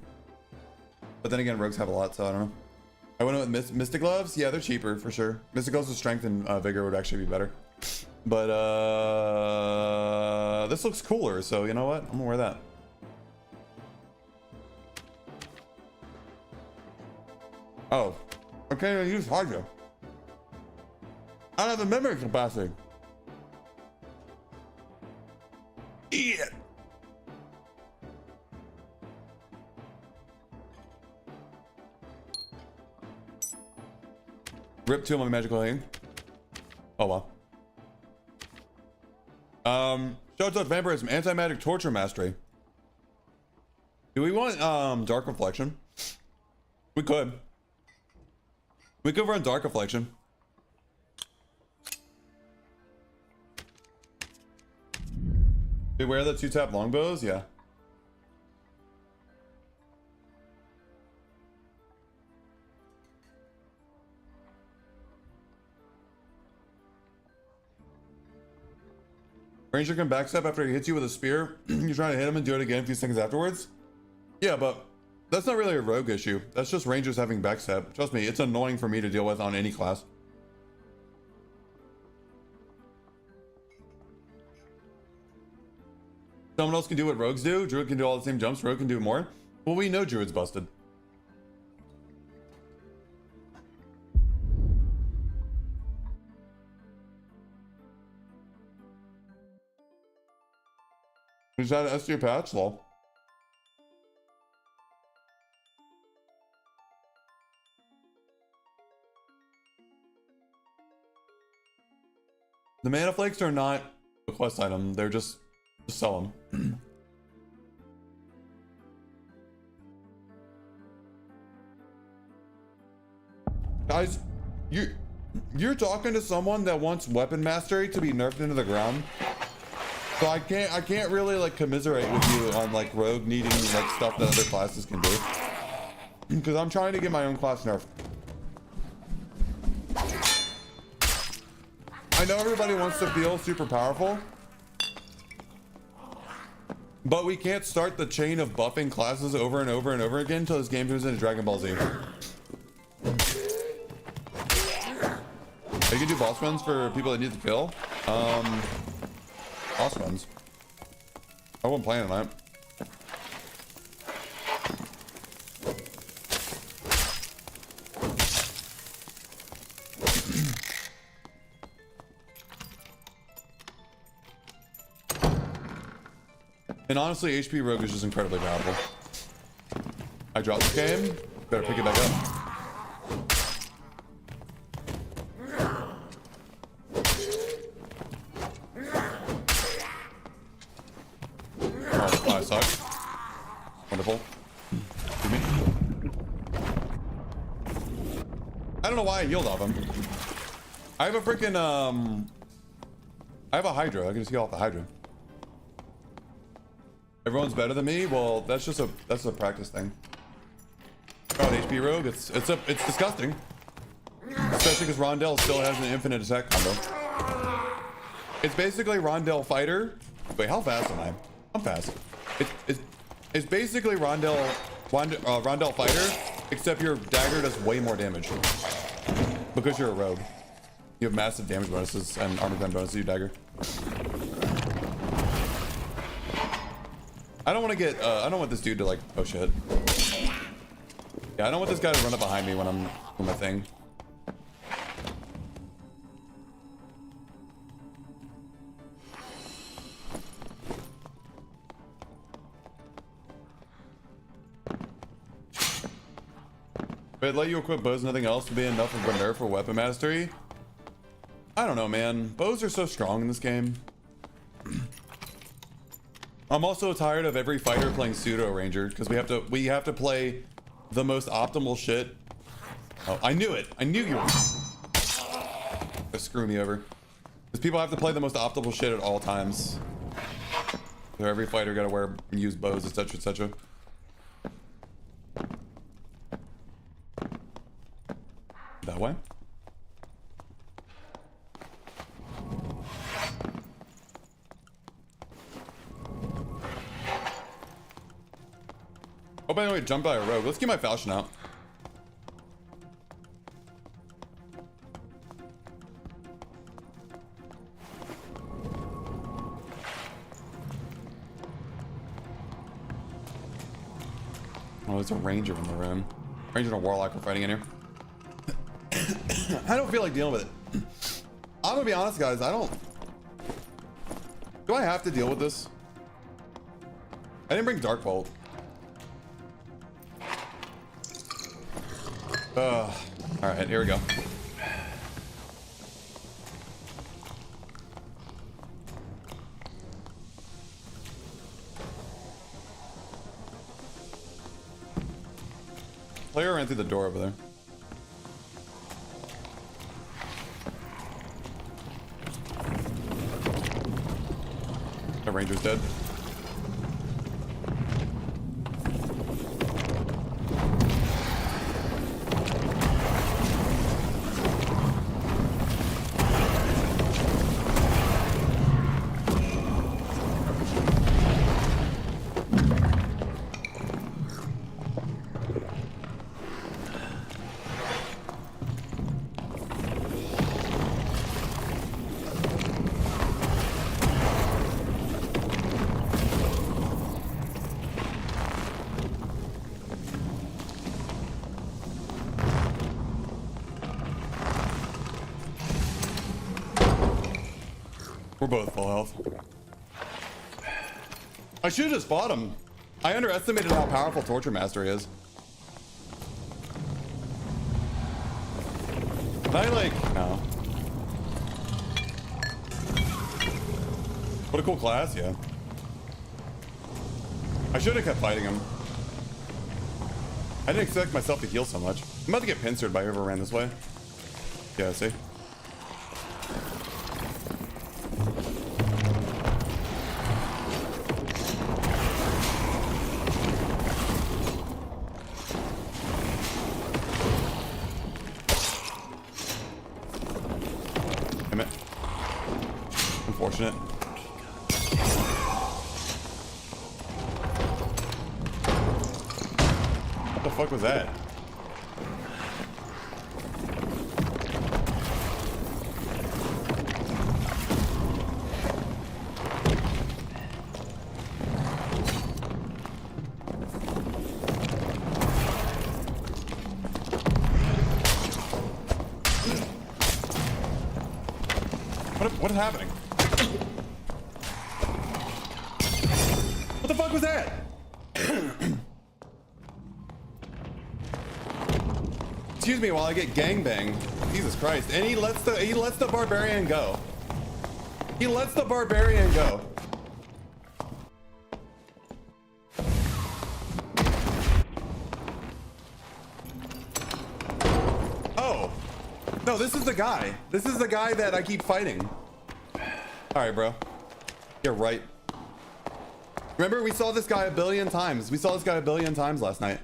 But then again, rogues have a lot, so I don't know. I went with Mystic Gloves. Yeah, they're cheaper for sure. Mystic Gloves with strength and vigor would actually be better. But this looks cooler, so you know what? I'm gonna wear that. Oh, okay, I use Hydra. I don't have the memory capacity. Yeah. Rip 2 on my magical healing. Oh well. Shouts out Vampirism, anti-magic torture mastery. Do we want dark reflection? We could. We could run dark reflection. Beware the 2-tap longbows? Yeah. Ranger can backstep after he hits you with a spear. You're trying to hit him and do it again a few seconds afterwards? Yeah, but that's not really a rogue issue. That's just Rangers having backstep. Trust me, it's annoying for me to deal with on any class. Someone else can do what rogues do. Druid can do all the same jumps. Rogue can do more. Well, we know Druid's busted. Is that an SG patch? Lol. The mana flakes are not a quest item. They're just sell them. Guys, you're talking to someone that wants weapon mastery to be nerfed into the ground. So I can't really like commiserate with you on like rogue needing like stuff that other classes can do. Because I'm trying to get my own class nerfed. I know everybody wants to feel super powerful, but we can't start the chain of buffing classes over and over and over again until this game turns into Dragon Ball Z. You can do boss runs for people that need to kill. Boss runs. I wasn't playing on that. And honestly, HP Rogue is just incredibly powerful. I dropped this game, better pick it back up. Oh, I suck. Wonderful. Excuse me. I don't know why I healed off him. I have a freaking, I have a Hydra. I can just heal off the Hydra. Everyone's better than me? Well, that's a practice thing. Oh, an HP Rogue, it's disgusting. Especially because Rondell still has an infinite attack combo. It's basically Rondell Fighter. Wait, how fast am I? I'm fast. It's basically Rondell Fighter, except your dagger does way more damage. Because you're a rogue. You have massive damage bonuses and armor pen bonuses, your dagger. I don't want to get, I don't want this dude to like, oh shit. Yeah, I don't want this guy to run up behind me when I'm doing my thing. But let you equip bows, nothing else to be enough of a nerf for weapon mastery? I don't know, man. Bows are so strong in this game. I'm also tired of every fighter playing pseudo ranger because we have to play the most optimal shit. Oh, I knew it. I knew you were. Screw me over. Because people have to play the most optimal shit at all times. So every fighter gotta wear and use bows, etc., etc. That way. Oh, by the way, jump by a rogue. Let's get my falchion out. Oh, there's a ranger in the room. Ranger and a warlock are fighting in here. I don't feel like dealing with it. I'm gonna be honest, guys. Do I have to deal with this? I didn't bring Dark Bolt. All right, here we go. Player ran through the door over there. The ranger's dead. We're both full health. I should have just fought him. I underestimated how powerful Torture Mastery is. I like, no. What a cool class, yeah. I should have kept fighting him. I didn't expect myself to heal so much. I'm about to get pincered by whoever ran this way. Yeah, see? Damn it. Unfortunate. What the fuck was that? What's happening? What the fuck was that? Excuse me while I get gangbang. Jesus Christ. And he lets the barbarian go. He lets the barbarian go. Oh. No, this is the guy. This is the guy that I keep fighting. All right, bro. You're right. Remember, we saw this guy a billion times. We saw this guy a billion times last night.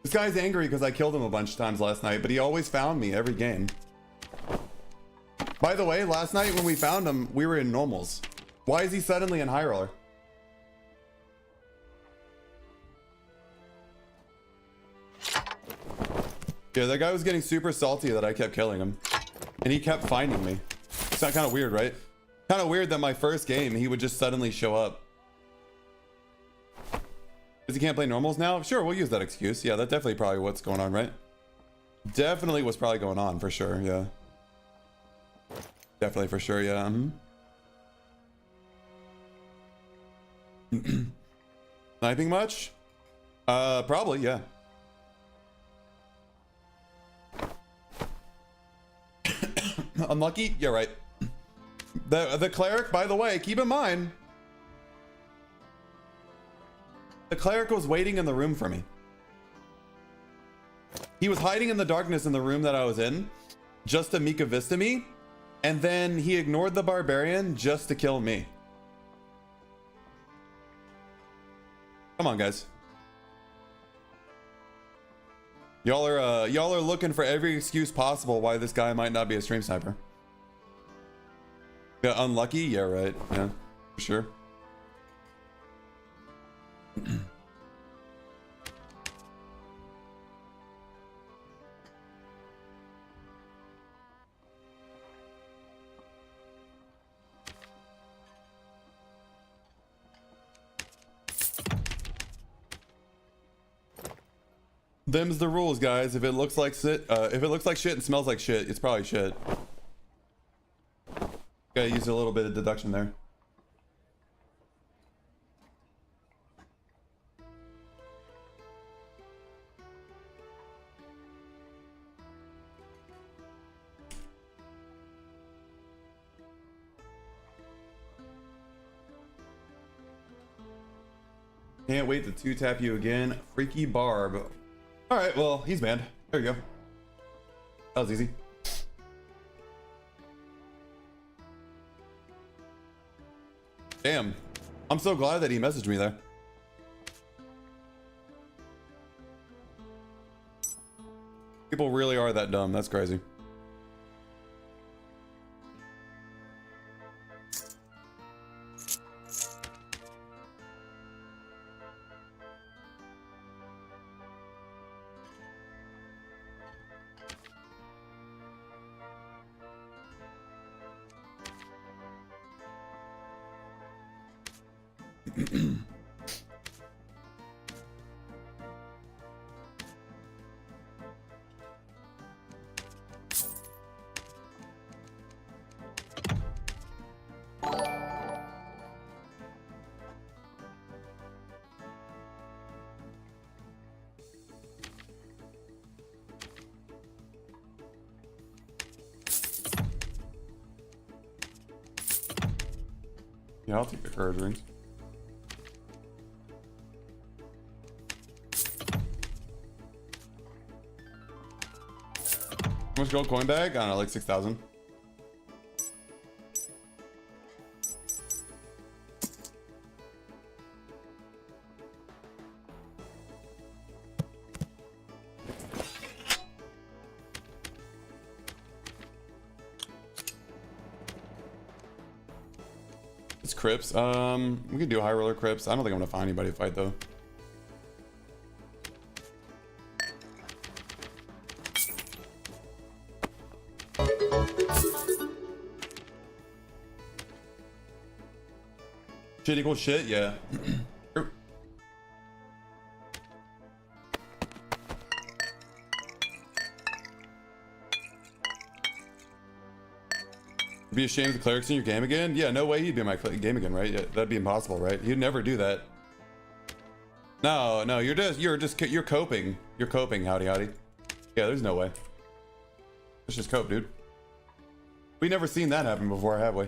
This guy's angry because I killed him a bunch of times last night, but he always found me every game. By the way, last night when we found him, we were in normals. Why is he suddenly in high roller? Yeah, that guy was getting super salty that I kept killing him. And he kept finding me. It's not kind of weird, right? Kind of weird that my first game, he would just suddenly show up. Because he can't play normals now? Sure, we'll use that excuse. Yeah, that's definitely probably what's going on, right? Definitely what's probably going on, for sure, yeah. Definitely for sure, yeah. Sniping much? Probably, yeah. Unlucky? Yeah, right. The cleric, by the way, keep in mind, the cleric was waiting in the room for me. He was hiding in the darkness in the room that I was in, just to Mika Vista me, and then he ignored the barbarian just to kill me. Come on, guys. Y'all are looking for every excuse possible why this guy might not be a stream sniper. Yeah, unlucky? Yeah, right. Yeah, for sure. Them's the rules, guys. If it looks like shit, and smells like shit, it's probably shit. Gotta use a little bit of deduction there. Can't wait to two-tap you again. Freaky Barb. Alright, well, he's banned. There you go. That was easy. Damn. I'm so glad that he messaged me there. People really are that dumb. That's crazy. Yeah, I'll take the courage rings. How much gold coin bag? I don't know, like 6,000. It's Crips. We can do high roller Crips. I don't think I'm gonna find anybody to fight though. Shit equals shit, yeah. Be ashamed of the clerics in your game again? Yeah, no way he'd be in my game again, right? Yeah, that'd be impossible, right? He'd never do that. No, you're coping. You're coping, howdy. Yeah, there's no way. Let's just cope, dude. We never seen that happen before, have we?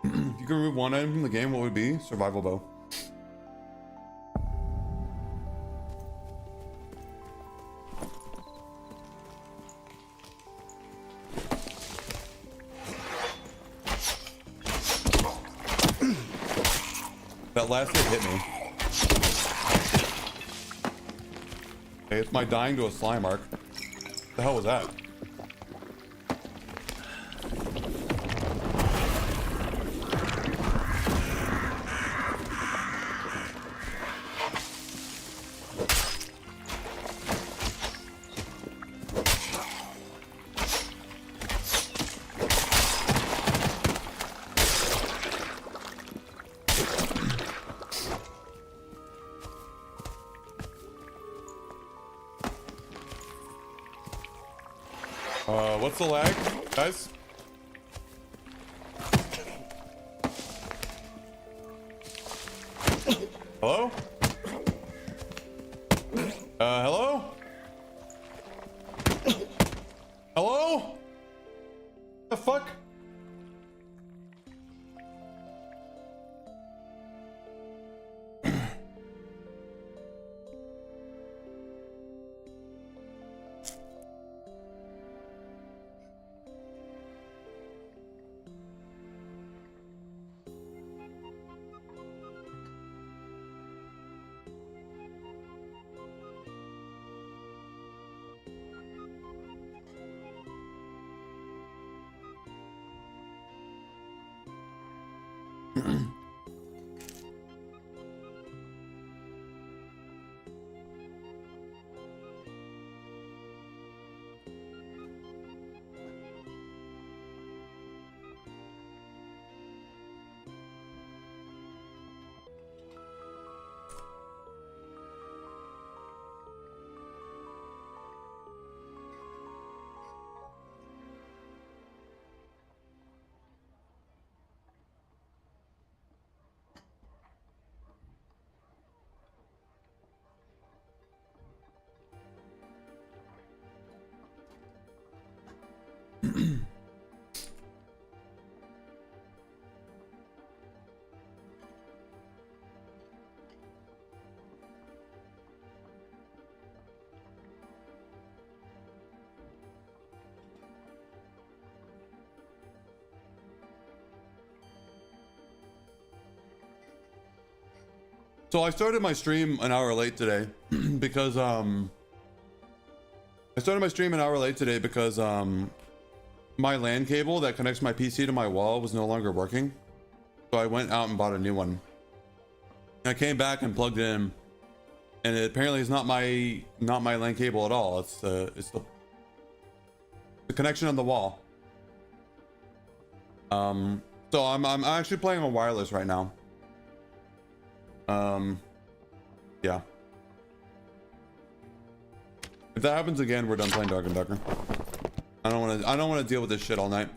If you could remove one item from the game, what would it be? Survival bow. That last hit me. Hey, it's my dying to a slime mark. What the hell was that? What's the lag, guys? Hello? Hello? Hello? The fuck? So I started my stream an hour late today because my LAN cable that connects my PC to my wall was no longer working. So I went out and bought a new one. I came back and plugged it in, and it apparently is not my LAN cable at all. It's the connection on the wall. So I'm actually playing on wireless right now. Yeah. If that happens again, we're done playing Dark and Darker. I don't want to deal with this shit all night.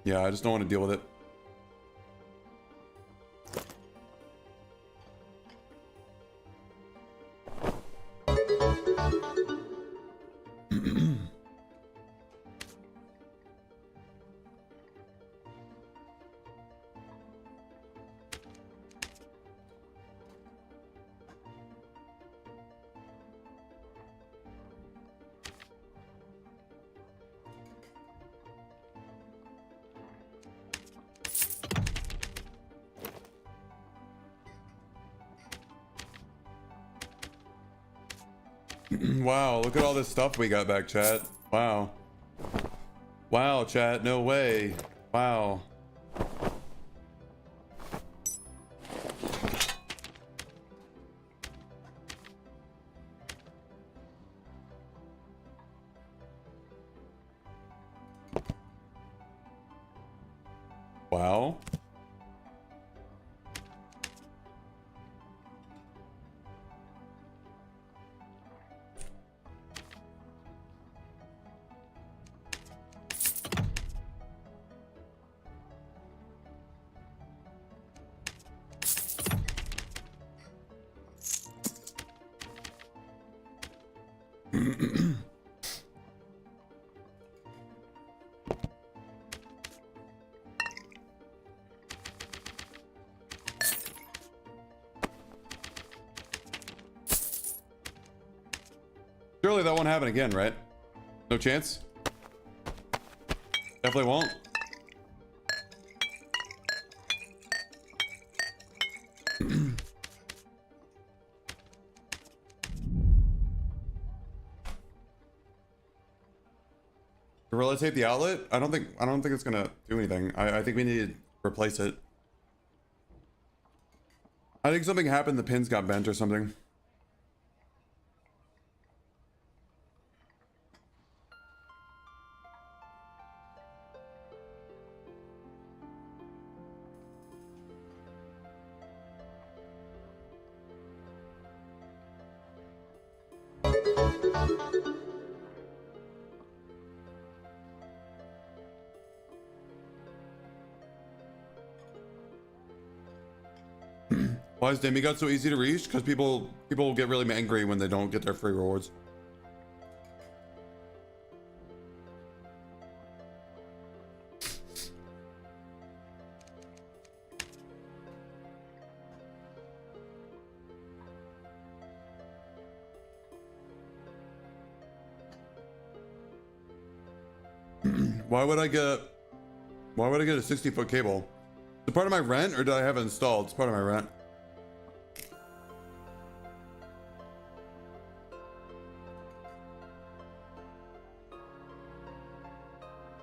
Yeah, I just don't want to deal with it. Wow, look at all this stuff we got back, chat. Wow. Wow, chat, no way. Wow. Wow. Surely that won't happen again, right? No chance? Definitely won't. Realitate the outlet? I don't think it's gonna do anything. I think we need to replace it. I think something happened, the pins got bent or something. Why is demigod so easy to reach? Because people get really angry when they don't get their free rewards. Why would I get a 60-foot cable? Is it part of my rent, or did I have it installed? It's part of my rent.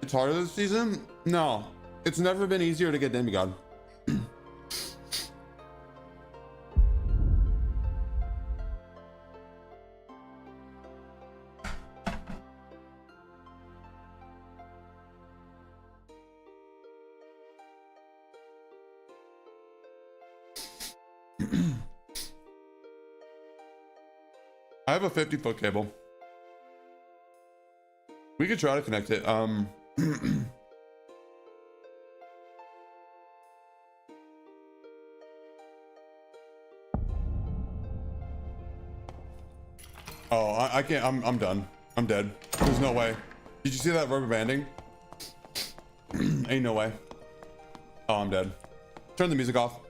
It's harder this season? No. It's never been easier to get demigod. I have a 50-foot cable. We could try to connect it. Oh, I can't. I'm done. I'm dead. There's no way. Did you see that rubber banding? Ain't no way. Oh, I'm dead. Turn the music off.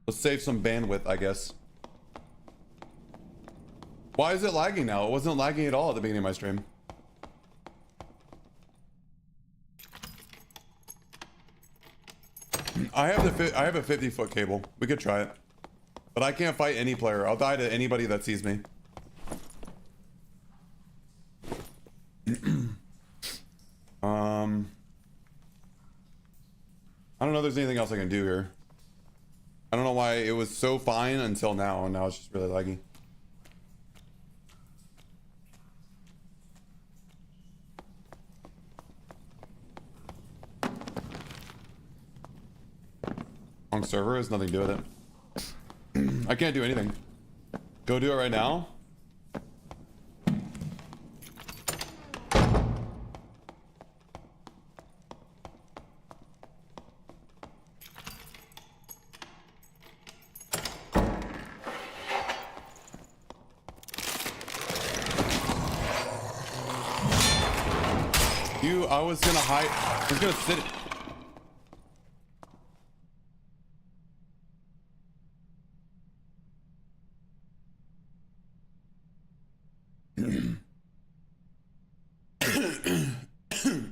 Let's save some bandwidth, I guess. Why is it lagging now? It wasn't lagging at all at the beginning of my stream. I have a 50-foot cable. We could try it. But I can't fight any player. I'll die to anybody that sees me. I don't know if there's anything else I can do here. I don't know why it was so fine until now, and now it's just really laggy. Wrong server has nothing to do with it. I can't do anything. Go do it right now. I was gonna hide. I was gonna sit.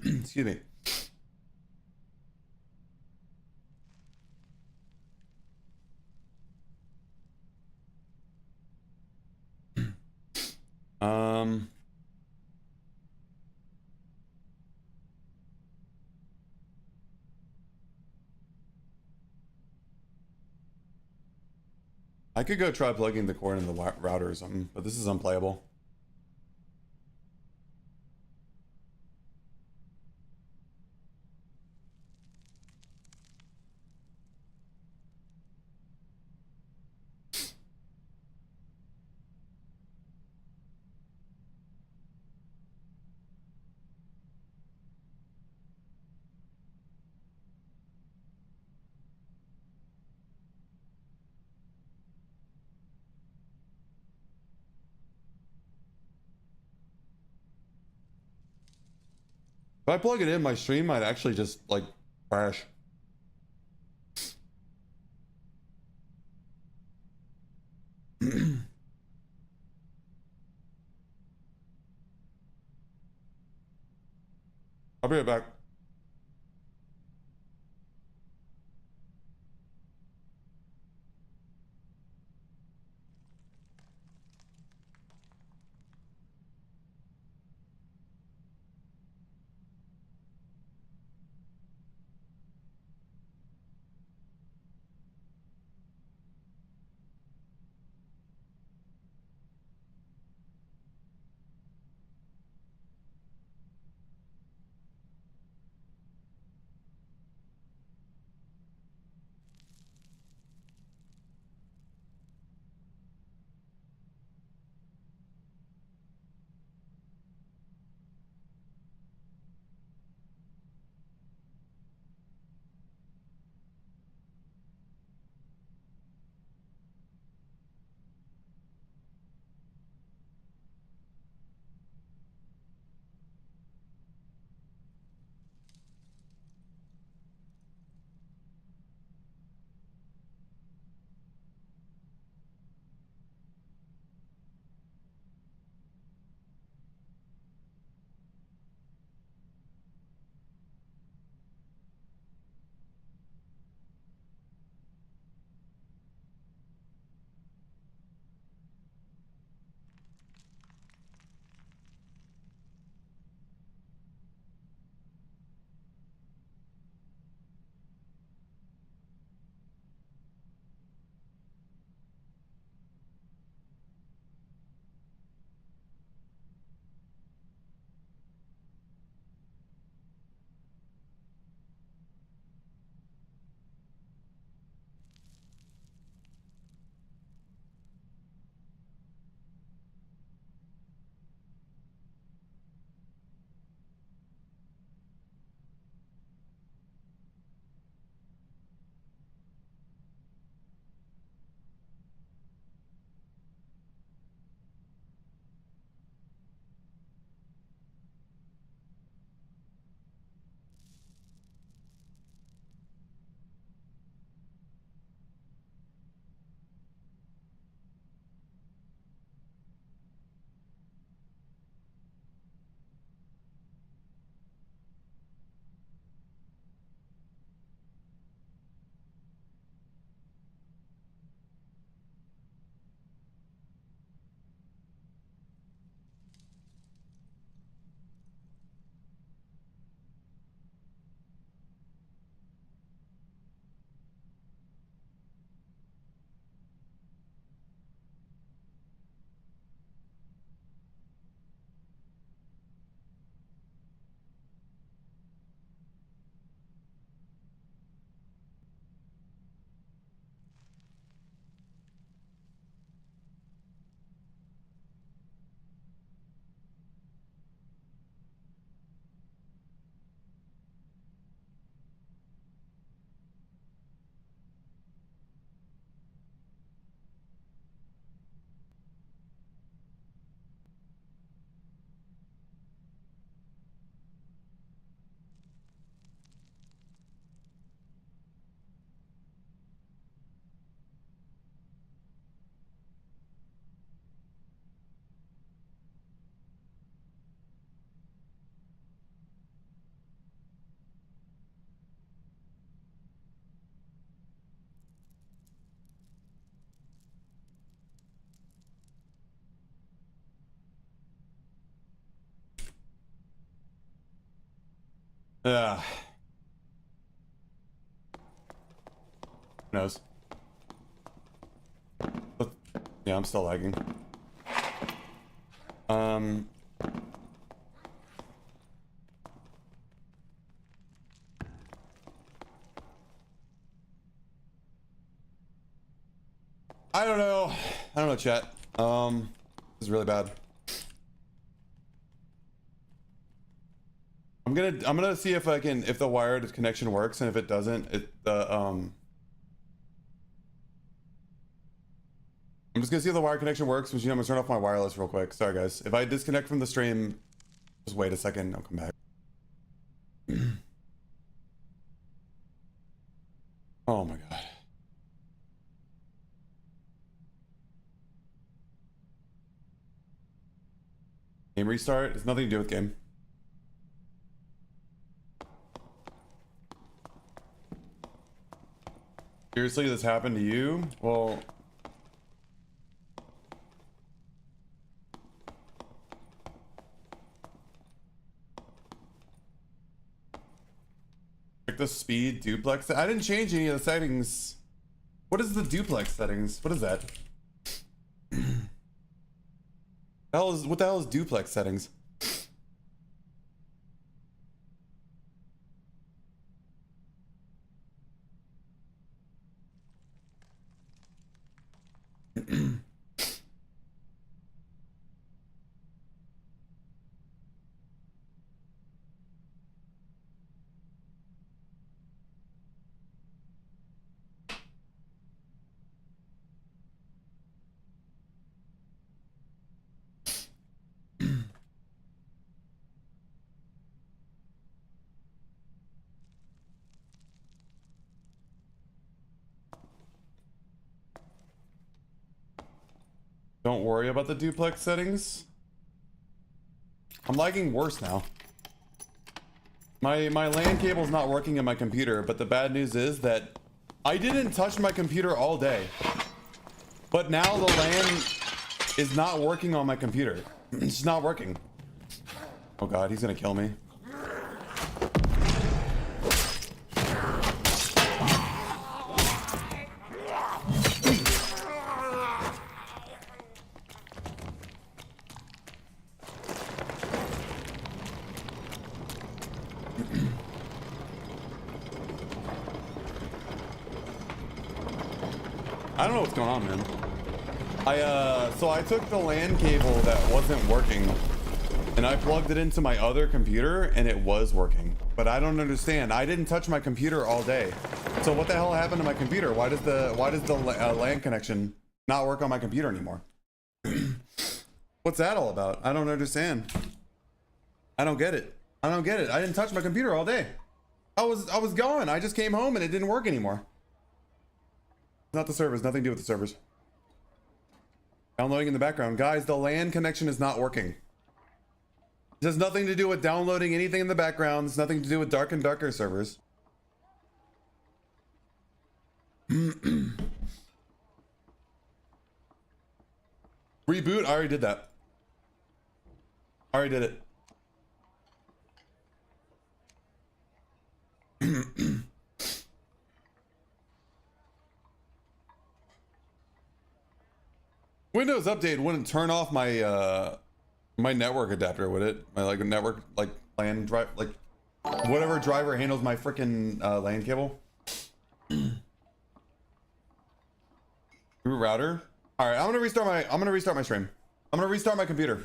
Excuse me. I could go try plugging the cord in the router or something, but this is unplayable. If I plug it in, my stream might actually just like crash. I'll be right back. Yeah. Who knows? Yeah, I'm still lagging. I don't know. I don't know, chat. This is really bad. I'm gonna see if if the wired connection works, and if it doesn't, I'm just gonna see if the wired connection works, which I'm gonna turn off my wireless real quick. Sorry guys. If I disconnect from the stream, just wait a second, I'll come back. Oh my god. Game restart? It's nothing to do with game. Seriously, this happened to you? Well, check the speed duplex. I didn't change any of the settings. What is the duplex settings? What is that? What the hell is duplex settings? Don't worry about the duplex settings. I'm lagging worse now. My LAN cable's not working in my computer, but the bad news is that I didn't touch my computer all day. But now the LAN is not working on my computer. It's just not working. Oh god, he's gonna kill me. I don't know what's going on, man. So I took the LAN cable that wasn't working and I plugged it into my other computer and it was working. But I don't understand. I didn't touch my computer all day. So what the hell happened to my computer? Why does the LAN connection not work on my computer anymore? What's that all about? I don't understand. I don't get it. I don't get it. I didn't touch my computer all day. I was gone. I just came home and it didn't work anymore. Not the servers, nothing to do with the servers. Downloading in the background. Guys, the LAN connection is not working. It has nothing to do with downloading anything in the background. It's nothing to do with dark and darker servers. Reboot? I already did that. I already did it. Windows Update wouldn't turn off my my network adapter, would it? My like network like LAN drive, like whatever driver handles my freaking LAN cable. Root router. All right, I'm gonna restart my stream. I'm gonna restart my computer.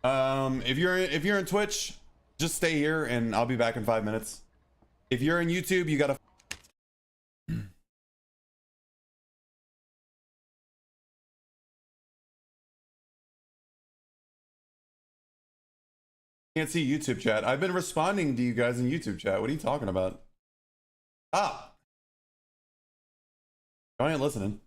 If you're in Twitch, just stay here and I'll be back in 5 minutes. If you're in YouTube, you gotta. Can't see YouTube chat. I've been responding to you guys in YouTube chat. What are you talking about? Ah. I ain't listening.